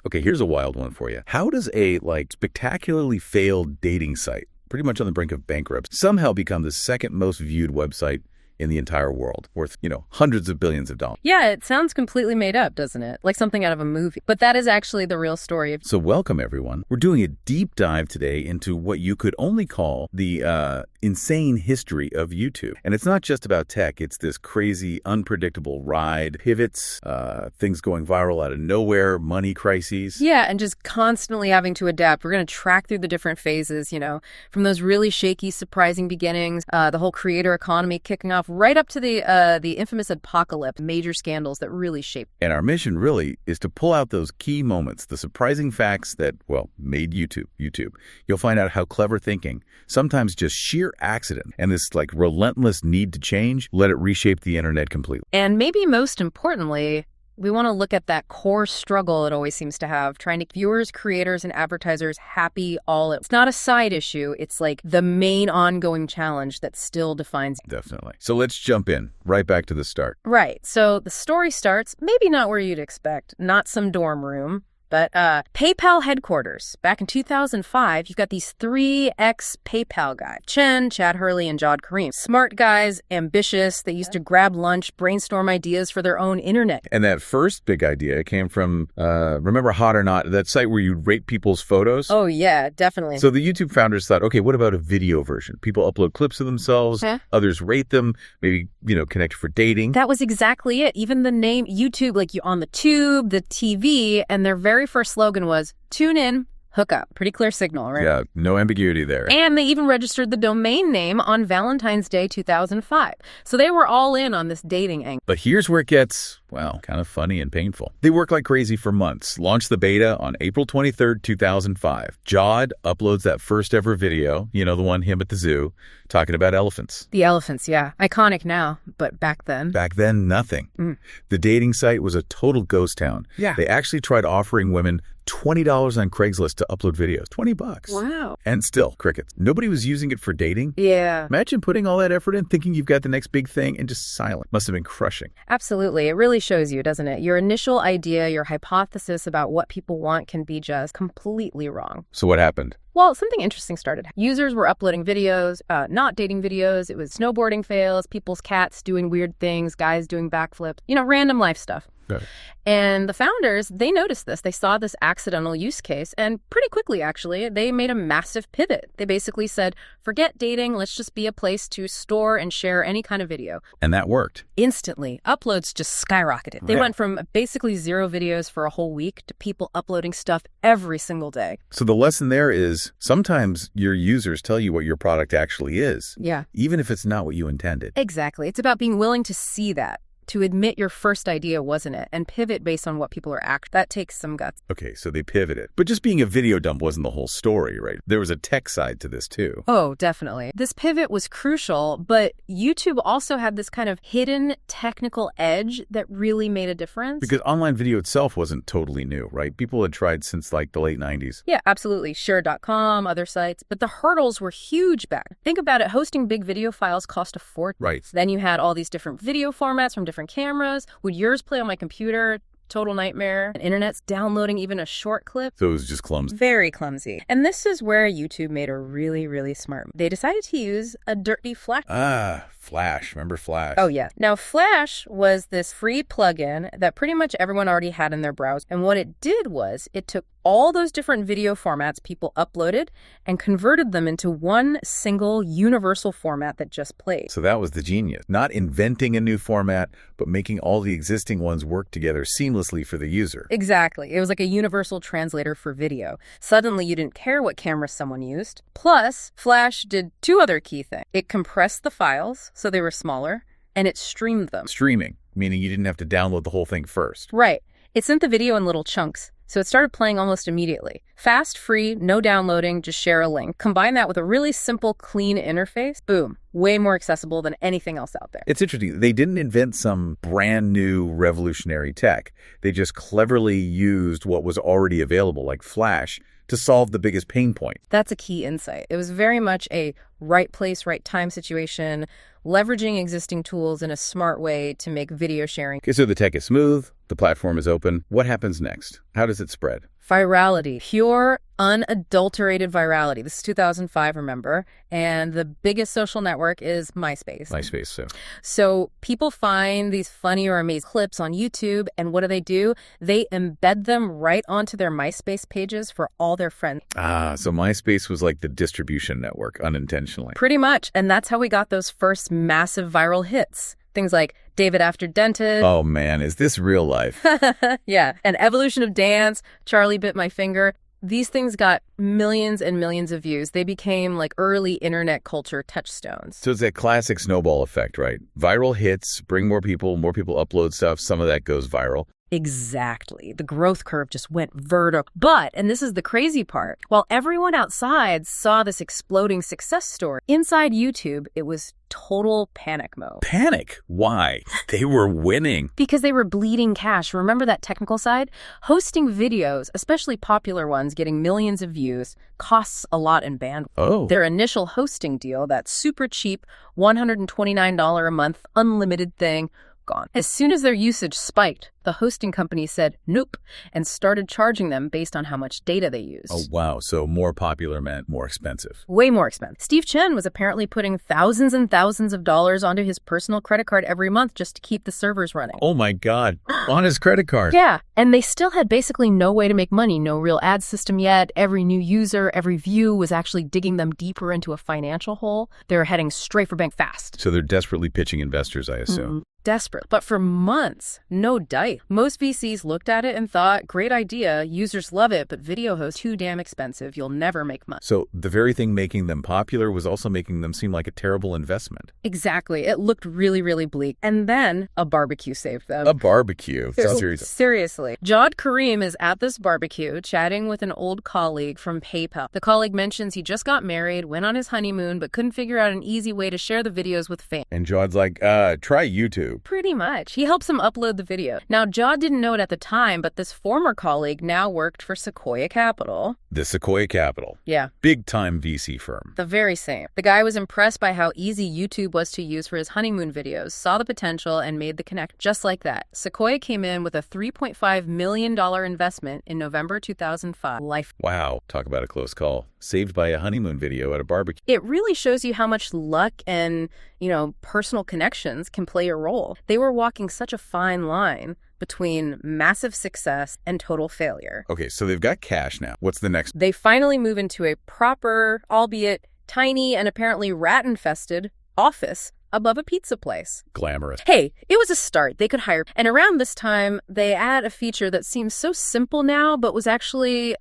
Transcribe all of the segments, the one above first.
Okay, here's a wild one for you. How does a, spectacularly failed dating site, pretty much on the brink of bankruptcy, somehow become the second most viewed website in the entire world, worth, hundreds of billions of dollars? Yeah, it sounds completely made up, doesn't it? Like something out of a movie. But that is actually the real story. So welcome, everyone. We're doing a deep dive today into what you could only call the insane history of YouTube. And it's not just about tech. It's this crazy, unpredictable ride, pivots, things going viral out of nowhere, money crises. Yeah, and just constantly having to adapt. We're going to track through the different phases, from those really shaky, surprising beginnings, the whole creator economy kicking off, right up to the infamous apocalypse, major scandals that really shaped. And our mission really is to pull out those key moments, the surprising facts that, made YouTube. You'll find out how clever thinking, sometimes just sheer accident, and this relentless need to change, let it reshape the internet completely. And maybe most importantly, we want to look at that core struggle it always seems to have, trying to keep viewers, creators, and advertisers happy all at once. It's not a side issue. It's the main ongoing challenge that still defines. Definitely. So let's jump in right back to the start. Right. So the story starts, maybe not where you'd expect, not some dorm room, but PayPal headquarters. Back in 2005, you've got these three ex-PayPal guys, Chen, Chad Hurley, and Jawed Karim. Smart guys, ambitious. They used to grab lunch, brainstorm ideas for their own internet. And that first big idea came from, remember Hot or Not, that site where you rate people's photos? Oh, yeah, definitely. So the YouTube founders thought, okay, what about a video version? People upload clips of themselves, others rate them, maybe, connect for dating. That was exactly it. Even the name YouTube, you on the tube, the TV, and their very first slogan was, tune in, hook up. Pretty clear signal, right? Yeah, no ambiguity there. And they even registered the domain name on Valentine's Day 2005. So they were all in on this dating angle. But here's where it gets, kind of funny and painful. They worked like crazy for months, launched the beta on April 23rd, 2005. Jawed uploads that first ever video, the one him at the zoo, talking about elephants. The elephants, yeah. Iconic now, but back then? Back then, nothing. The dating site was a total ghost town. Yeah. They actually tried offering women $20 on Craigslist to upload videos. $20. Wow. And still, crickets. Nobody was using it for dating. Yeah. Imagine putting all that effort in, thinking you've got the next big thing, and just silent. Must have been crushing. Absolutely. It really shows you, doesn't it? Your initial idea, your hypothesis about what people want can be just completely wrong. So what happened? Well, something interesting started. Users were uploading videos, not dating videos. It was snowboarding fails, people's cats doing weird things, guys doing backflips, random life stuff. Got it. And the founders, they noticed this. They saw this accidental use case, and pretty quickly, actually, they made a massive pivot. They basically said, forget dating, let's just be a place to store and share any kind of video. And that worked. Instantly, uploads just skyrocketed. They went from basically 0 videos for a whole week to people uploading stuff every single day. So the lesson there is sometimes your users tell you what your product actually is. Yeah. Even if it's not what you intended. Exactly. It's about being willing to see that, to admit your first idea wasn't it, and pivot based on what people are actually. That takes some guts. Okay, so they pivoted. But just being a video dump wasn't the whole story, right? There was a tech side to this too. Oh, definitely. This pivot was crucial, but YouTube also had this kind of hidden technical edge that really made a difference. Because online video itself wasn't totally new, right? People had tried since the late 90s. Yeah, absolutely. Sure.com, other sites. But the hurdles were huge back. Think about it. Hosting big video files cost a fortune. Right. Then you had all these different video formats from different cameras. Would yours play on my computer? Total nightmare. And internet's downloading even a short clip. So it was just clumsy. Very clumsy. And this is where YouTube made a really, really smart move. They decided to use a dirty Flash. Flash. Remember Flash? Oh, yeah. Now, Flash was this free plugin that pretty much everyone already had in their browser. And what it did was it took all those different video formats people uploaded and converted them into one single universal format that just played. So that was the genius. Not inventing a new format, but making all the existing ones work together seamlessly for the user. Exactly. It was like a universal translator for video. Suddenly, you didn't care what camera someone used. Plus, Flash did 2 other key things. It compressed the files so they were smaller, and it streamed them. Streaming, meaning you didn't have to download the whole thing first. Right. It sent the video in little chunks. So it started playing almost immediately. Fast, free, no downloading, just share a link. Combine that with a really simple, clean interface. Boom. Way more accessible than anything else out there. It's interesting. They didn't invent some brand new revolutionary tech. They just cleverly used what was already available, like Flash, to solve the biggest pain point. That's a key insight. It was very much a right place, right time situation. leveraging existing tools in a smart way to make video sharing. Okay, so the tech is smooth, the platform is open. What happens next? How does it spread? Virality, pure, unadulterated virality. This is 2005, remember? And the biggest social network is MySpace. So people find these funny or amazing clips on YouTube, and what do? They embed them right onto their MySpace pages for all their friends. So MySpace was like the distribution network, unintentionally. Pretty much, and that's how we got those first massive viral hits. Things like David After Dentist. Oh, man, is this real life? Yeah. An Evolution of Dance, Charlie Bit My Finger. These things got millions and millions of views. They became like early internet culture touchstones. So it's that classic snowball effect, right? Viral hits, bring more people upload stuff. Some of that goes viral. Exactly. The growth curve just went vertical. But, and this is the crazy part, while everyone outside saw this exploding success story, inside YouTube, it was total panic mode. Panic? Why? They were winning. Because they were bleeding cash. Remember that technical side? Hosting videos, especially popular ones getting millions of views, costs a lot in bandwidth. Oh. Their initial hosting deal, that super cheap $129 a month unlimited thing, gone. As soon as their usage spiked, the hosting company said nope and started charging them based on how much data they used. Oh, wow. So more popular meant more expensive. Way more expensive. Steve Chen was apparently putting thousands and thousands of dollars onto his personal credit card every month just to keep the servers running. Oh, my God. On his credit card. Yeah. And they still had basically no way to make money, no real ad system yet. Every new user, every view was actually digging them deeper into a financial hole. They were heading straight for bank fast. So they're desperately pitching investors, I assume. Desperate. But for months, no dice. Most VCs looked at it and thought, great idea, users love it, but video hosts too damn expensive, you'll never make money. So the very thing making them popular was also making them seem like a terrible investment. Exactly. It looked really, really bleak. And then a barbecue saved them. A barbecue? Seriously. Jawed Karim is at this barbecue chatting with an old colleague from PayPal. The colleague mentions he just got married, went on his honeymoon, but couldn't figure out an easy way to share the videos with fans. And Jawd's like, try YouTube. Pretty much. He helps him upload the video. Now, Jawd didn't know it at the time, but this former colleague now worked for Sequoia Capital. The Sequoia Capital? Yeah. Big-time VC firm. The very same. The guy was impressed by how easy YouTube was to use for his honeymoon videos, saw the potential, and made the connect just like that. Sequoia came in with a $3.5 million investment in November 2005. Wow. Talk about a close call. Saved by a honeymoon video at a barbecue. It really shows you how much luck and, personal connections can play a role. They were walking such a fine line between massive success and total failure. Okay, so they've got cash now. What's the next? They finally move into a proper, albeit tiny and apparently rat-infested, office above a pizza place. Glamorous. Hey, it was a start. They could hire. And around this time, they add a feature that seems so simple now, but was actually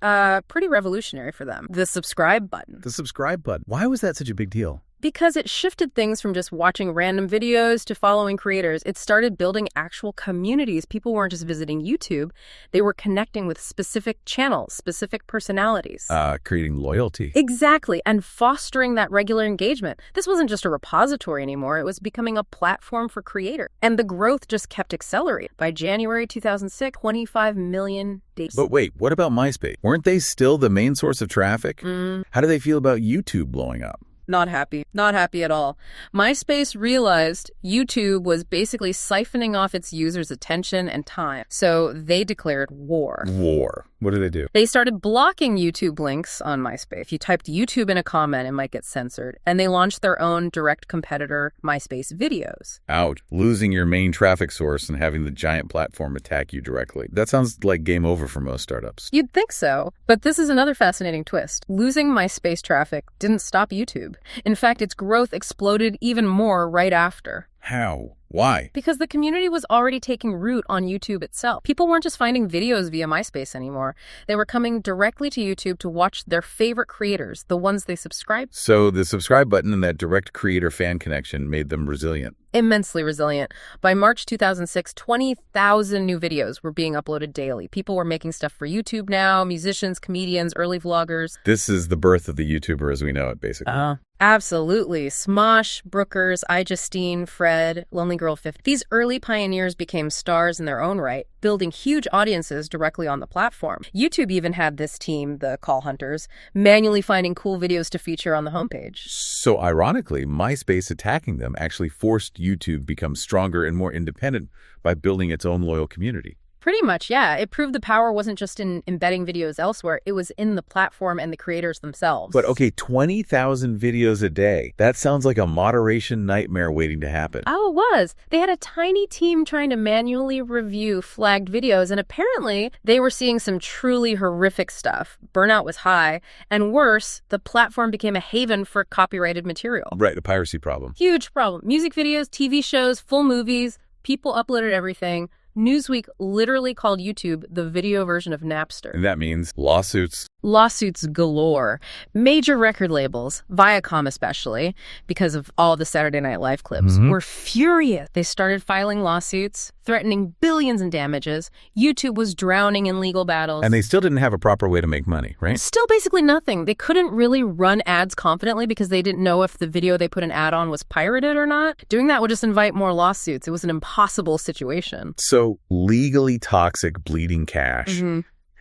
pretty revolutionary for them. The subscribe button. The subscribe button. Why was that such a big deal? Because it shifted things from just watching random videos to following creators. It started building actual communities. People weren't just visiting YouTube. They were connecting with specific channels, specific personalities. Creating loyalty. Exactly. And fostering that regular engagement. This wasn't just a repository anymore. It was becoming a platform for creators. And the growth just kept accelerating. By January 2006, 25 million days. But wait, what about MySpace? Weren't they still the main source of traffic? How do they feel about YouTube blowing up? Not happy. Not happy at all. MySpace realized YouTube was basically siphoning off its users' attention and time. So they declared war. War. What do they do? They started blocking YouTube links on MySpace. If you typed YouTube in a comment, it might get censored. And they launched their own direct competitor, MySpace Videos. Ouch. Losing your main traffic source and having the giant platform attack you directly. That sounds like game over for most startups. You'd think so. But this is another fascinating twist. Losing MySpace traffic didn't stop YouTube. In fact, its growth exploded even more right after. How? Why? Because the community was already taking root on YouTube itself. People weren't just finding videos via MySpace anymore. They were coming directly to YouTube to watch their favorite creators, the ones they subscribed. So the subscribe button and that direct creator fan connection made them resilient. immensely resilient. By March 2006, 20,000 new videos were being uploaded daily. People were making stuff for YouTube now, musicians, comedians, early vloggers. This is the birth of the YouTuber as we know it, basically. Absolutely. Smosh, Brookers, iJustine, Fred, Lonely Girl 50. These early pioneers became stars in their own right, building huge audiences directly on the platform. YouTube even had this team, the Call Hunters, manually finding cool videos to feature on the homepage. So ironically, MySpace attacking them actually forced YouTube to become stronger and more independent by building its own loyal community. Pretty much, yeah. It proved the power wasn't just in embedding videos elsewhere. It was in the platform and the creators themselves. But okay, 20,000 videos a day. That sounds like a moderation nightmare waiting to happen. Oh, it was. They had a tiny team trying to manually review flagged videos, and apparently they were seeing some truly horrific stuff. Burnout was high, and worse, the platform became a haven for copyrighted material. Right, a piracy problem. Huge problem. Music videos, TV shows, full movies, people uploaded everything. Newsweek literally called YouTube the video version of Napster. And that means lawsuits. Lawsuits galore. Major record labels, Viacom especially, because of all the Saturday Night Live clips, were furious. They started filing lawsuits, threatening billions in damages. YouTube was drowning in legal battles. And they still didn't have a proper way to make money, right? Still basically nothing. They couldn't really run ads confidently because they didn't know if the video they put an ad on was pirated or not. Doing that would just invite more lawsuits. It was an impossible situation. So legally toxic bleeding cash.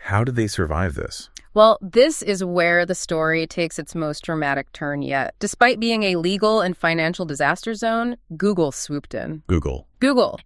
How did they survive this? Well, this is where the story takes its most dramatic turn yet. Despite being a legal and financial disaster zone, Google swooped in. Google.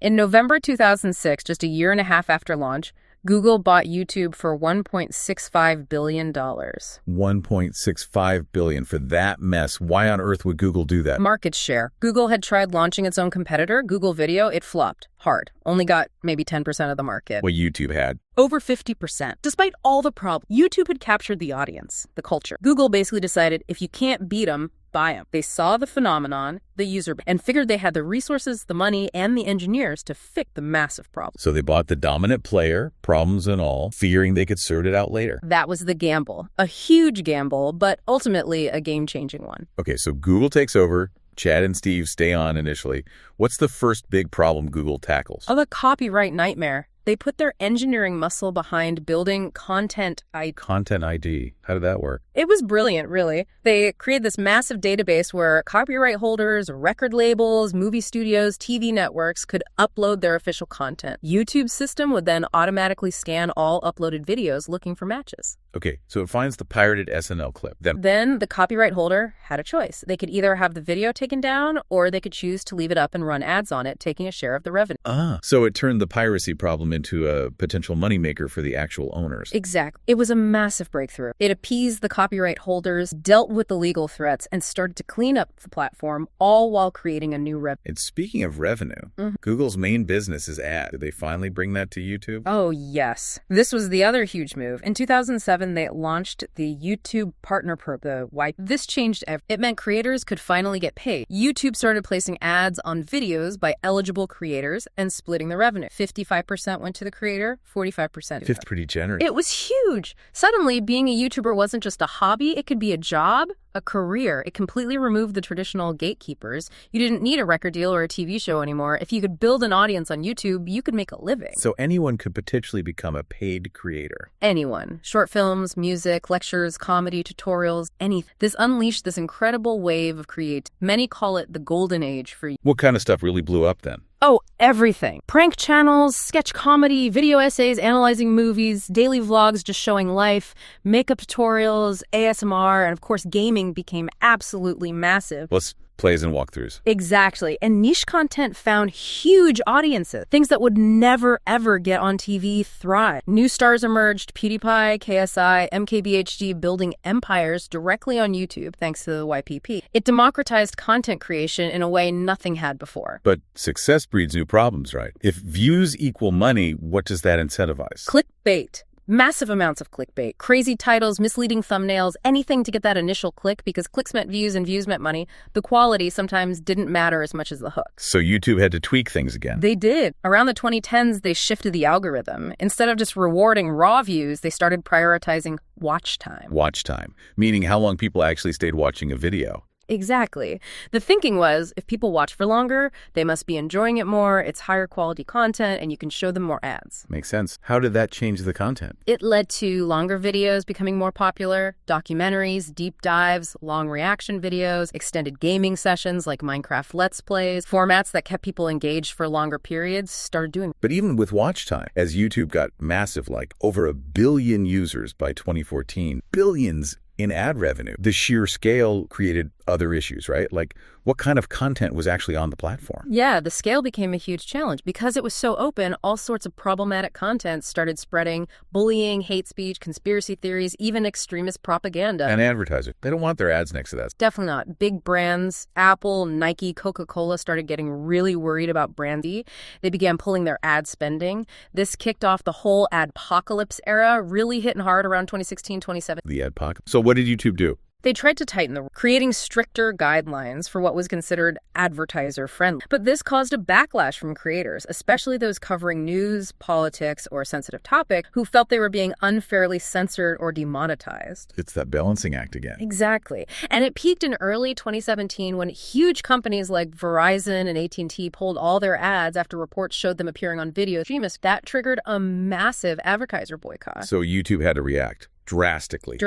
In November 2006, just a year and a half after launch, Google bought YouTube for $1.65 billion. $1.65 billion for that mess. Why on earth would Google do that? Market share. Google had tried launching its own competitor, Google Video. It flopped hard. Only got maybe 10% of the market. What YouTube had. Over 50%. Despite all the problems, YouTube had captured the audience, the culture. Google basically decided if you can't beat them, buy them. They saw the phenomenon, the user, and figured they had the resources, the money, and the engineers to fix the massive problem. So they bought the dominant player, problems and all, fearing they could sort it out later. That was the gamble. A huge gamble, but ultimately a game-changing one. Okay, so Google takes over. Chad and Steve stay on initially. What's the first big problem Google tackles? Oh, the copyright nightmare. They put their engineering muscle behind building Content ID. Content ID. How did that work? It was brilliant, really. They created this massive database where copyright holders, record labels, movie studios, TV networks could upload their official content. YouTube's system would then automatically scan all uploaded videos looking for matches. Okay, so it finds the pirated SNL clip. Then the copyright holder had a choice. They could either have the video taken down or they could choose to leave it up and run ads on it, taking a share of the revenue. So it turned the piracy problem into a potential moneymaker for the actual owners. Exactly. It was a massive breakthrough. It appeased the copyright holders, dealt with the legal threats, and started to clean up the platform, all while creating a new revenue. And speaking of revenue, Google's main business is ad. Did they finally bring that to YouTube? Oh, yes. This was the other huge move. In 2007, they launched the YouTube Partner Program, the YP. This changed everything. It meant creators could finally get paid. YouTube started placing ads on videos by eligible creators and splitting the revenue. 55% went to the creator, 45%. 50 pretty generous. It was huge. Suddenly, being a YouTuber wasn't just a hobby. It could be a job, a career. It completely removed the traditional gatekeepers. You didn't need a record deal or a TV show anymore. If you could build an audience on YouTube, you could make a living. So anyone could potentially become a paid creator. Anyone. Short films, music, lectures, comedy, tutorials, anything. This unleashed this incredible wave of creativity. Many call it the golden age for YouTube. What kind of stuff really blew up then? Oh, everything. Prank channels, sketch comedy, video essays analyzing movies, daily vlogs just showing life, makeup tutorials, ASMR, and of course gaming became absolutely massive. Let's plays and walkthroughs. Exactly. And niche content found huge audiences. Things that would never, ever get on TV thrive. New stars emerged, PewDiePie, KSI, MKBHD building empires directly on YouTube thanks to the YPP. It democratized content creation in a way nothing had before. But success breeds new problems, right? If views equal money, what does that incentivize? Clickbait. Massive amounts of clickbait, crazy titles, misleading thumbnails, anything to get that initial click because clicks meant views and views meant money. The quality sometimes didn't matter as much as the hook. So YouTube had to tweak things again. They did. Around the 2010s, they shifted the algorithm. Instead of just rewarding raw views, they started prioritizing watch time. Watch time, meaning how long people actually stayed watching a video. Exactly. The thinking was, if people watch for longer, they must be enjoying it more, it's higher quality content, and you can show them more ads. Makes sense. How did that change the content? It led to longer videos becoming more popular, documentaries, deep dives, long reaction videos, extended gaming sessions like Minecraft Let's Plays, formats that kept people engaged for longer periods started doing. But even with watch time, as YouTube got massive, like over 1 billion users by 2014, billions in ad revenue, the sheer scale created other issues, right? Like, what kind of content was actually on the platform? Yeah, the scale became a huge challenge. Because it was so open, all sorts of problematic content started spreading: bullying, hate speech, conspiracy theories, even extremist propaganda. And advertisers, they don't want their ads next to that. Definitely not. Big brands, Apple, Nike, Coca-Cola, started getting really worried about brandy. They began pulling their ad spending. This kicked off the whole adpocalypse era, really hitting hard around 2016, 2017. The adpocalypse. So what did YouTube do? They tried to tighten creating stricter guidelines for what was considered advertiser-friendly. But this caused a backlash from creators, especially those covering news, politics, or a sensitive topic, who felt they were being unfairly censored or demonetized. It's that balancing act again. Exactly. And it peaked in early 2017 when huge companies like Verizon and AT&T pulled all their ads after reports showed them appearing on video streams. That triggered a massive advertiser boycott. So YouTube had to react. Drastically.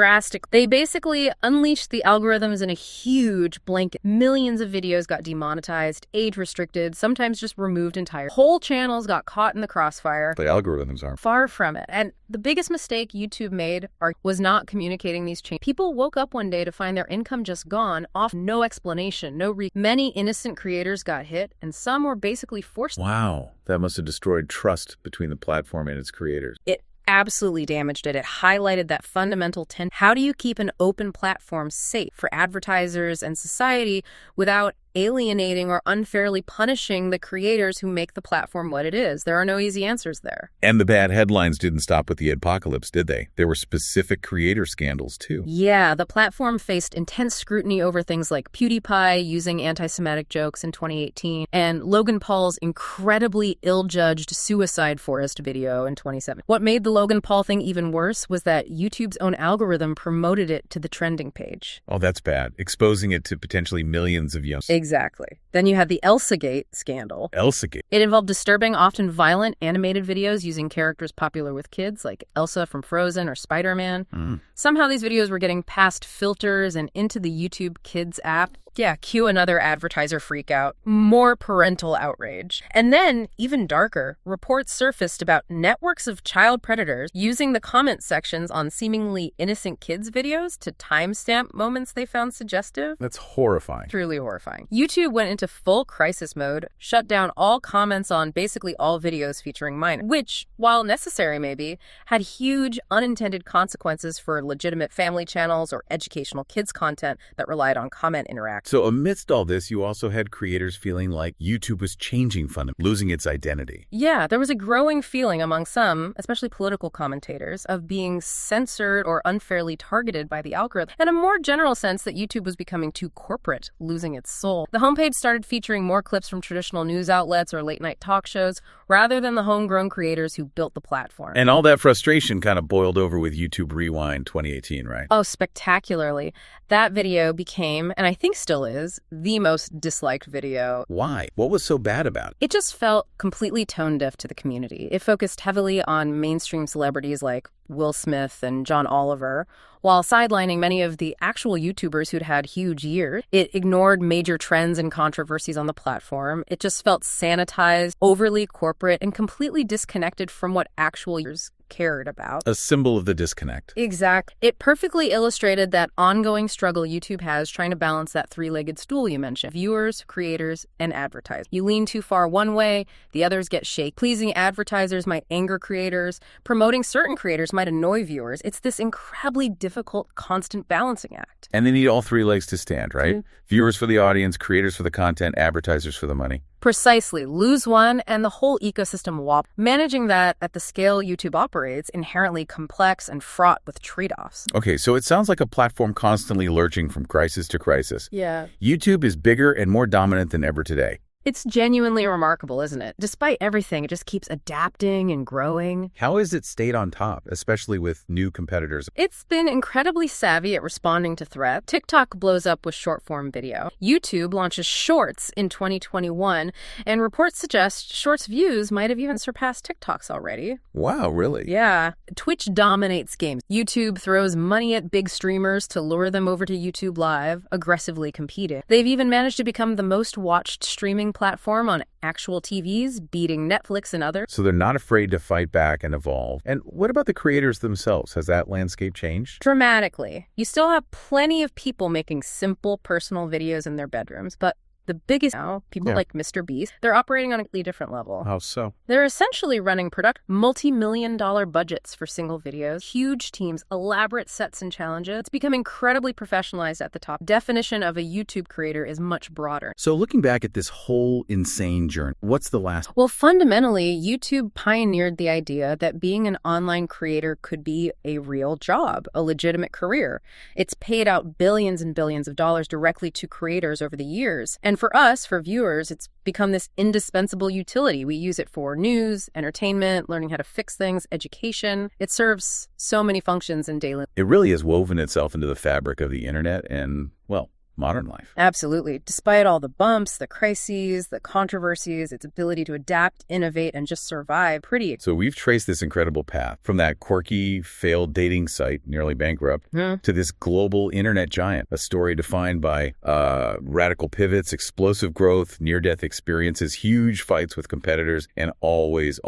They basically unleashed the algorithms in a huge blanket. Millions of videos got demonetized, age-restricted, sometimes just removed entirely. Whole channels got caught in the crossfire. The algorithms are. Far from it. And the biggest mistake YouTube made was not communicating these changes. People woke up one day to find their income just gone, off no explanation, Many innocent creators got hit, and some were basically forced. Wow. That must have destroyed trust between the platform and its creators. It absolutely damaged it. It highlighted that fundamental tension. How do you keep an open platform safe for advertisers and society without alienating or unfairly punishing the creators who make the platform what it is? There are no easy answers there. And the bad headlines didn't stop with the adpocalypse, did they? There were specific creator scandals, too. Yeah, the platform faced intense scrutiny over things like PewDiePie using anti-Semitic jokes in 2018 and Logan Paul's incredibly ill-judged suicide forest video in 2017. What made the Logan Paul thing even worse was that YouTube's own algorithm promoted it to the trending page. Oh, that's bad. Exposing it to potentially millions of young. Exactly. Then you had the Elsagate scandal. Elsagate. It involved disturbing, often violent, animated videos using characters popular with kids, like Elsa from Frozen or Spider-Man. Somehow these videos were getting past filters and into the YouTube Kids app. Yeah, cue another advertiser freakout. More parental outrage. And then, even darker, reports surfaced about networks of child predators using the comment sections on seemingly innocent kids' videos to timestamp moments they found suggestive. That's horrifying. Truly horrifying. YouTube went into full crisis mode, shut down all comments on basically all videos featuring minors, which, while necessary maybe, had huge unintended consequences for legitimate family channels or educational kids content that relied on comment interaction. So amidst all this, you also had creators feeling like YouTube was changing fundamentally, losing its identity. Yeah, there was a growing feeling among some, especially political commentators, of being censored or unfairly targeted by the algorithm, and a more general sense that YouTube was becoming too corporate, losing its soul. The homepage started featuring more clips from traditional news outlets or late-night talk shows, rather than the homegrown creators who built the platform. And all that frustration kind of boiled over with YouTube Rewind 2018, right? Oh, spectacularly. That video became, and I think still is, the most disliked video. Why? What was so bad about it? It just felt completely tone deaf to the community. It focused heavily on mainstream celebrities like Will Smith and John Oliver, while sidelining many of the actual YouTubers who'd had huge years. It ignored major trends and controversies on the platform. It just felt sanitized, overly corporate, and completely disconnected from what actual users cared about. A symbol of the disconnect. Exactly. It perfectly illustrated that ongoing struggle YouTube has trying to balance that three-legged stool you mentioned: viewers, creators, and advertisers. You lean too far one way, the others get shaky. Pleasing advertisers might anger creators. Promoting certain creators might annoy viewers. It's this incredibly difficult, constant balancing act. And they need all three legs to stand, right? Viewers for the audience, creators for the content, advertisers for the money. Precisely. Lose one and the whole ecosystem wobbles. Managing that at the scale YouTube operates, inherently complex and fraught with trade-offs. Okay, so it sounds like a platform constantly lurching from crisis to crisis. Yeah. YouTube is bigger and more dominant than ever today. It's genuinely remarkable, isn't it? Despite everything, it just keeps adapting and growing. How has it stayed on top, especially with new competitors? It's been incredibly savvy at responding to threats. TikTok blows up with short-form video. YouTube launches Shorts in 2021, and reports suggest Shorts views might have even surpassed TikTok's already. Wow, really? Yeah. Twitch dominates games. YouTube throws money at big streamers to lure them over to YouTube Live, aggressively competing. They've even managed to become the most watched streaming platform on actual TVs, beating Netflix and others. So they're not afraid to fight back and evolve. And what about the creators themselves? Has that landscape changed? Dramatically. You still have plenty of people making simple personal videos in their bedrooms, but the biggest now, people like Mr. Beast, they're operating on a completely different level. How so? They're essentially running multi-million-dollar budgets for single videos, huge teams, elaborate sets and challenges. It's become incredibly professionalized at the top. Definition of a YouTube creator is much broader. So looking back at this whole insane journey, what's the last? Well, fundamentally, YouTube pioneered the idea that being an online creator could be a real job, a legitimate career. It's paid out billions and billions of dollars directly to creators over the years. And for us, for viewers, it's become this indispensable utility. We use it for news, entertainment, learning how to fix things, education. It serves so many functions in daily life. It really has woven itself into the fabric of the internet and, well, modern life. Absolutely. Despite all the bumps, the crises, the controversies, its ability to adapt, innovate, and just survive, So we've traced this incredible path from that quirky, failed dating site, nearly bankrupt, to this global internet giant, a story defined by radical pivots, explosive growth, near-death experiences, huge fights with competitors, and always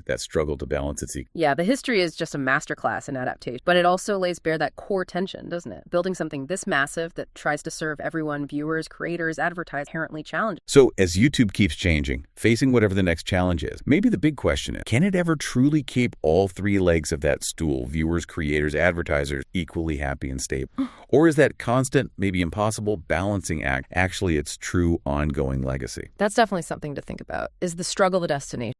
that struggle to balance its Yeah, the history is just a masterclass in adaptation, but it also lays bare that core tension, doesn't it? Building something this massive that tries to serve everyone, viewers, creators, advertisers, inherently challenging. So as YouTube keeps changing, facing whatever the next challenge is, maybe the big question is, can it ever truly keep all three legs of that stool, viewers, creators, advertisers, equally happy and stable? Or is that constant, maybe impossible balancing act actually its true ongoing legacy? That's definitely something to think about. Is the struggle the destination?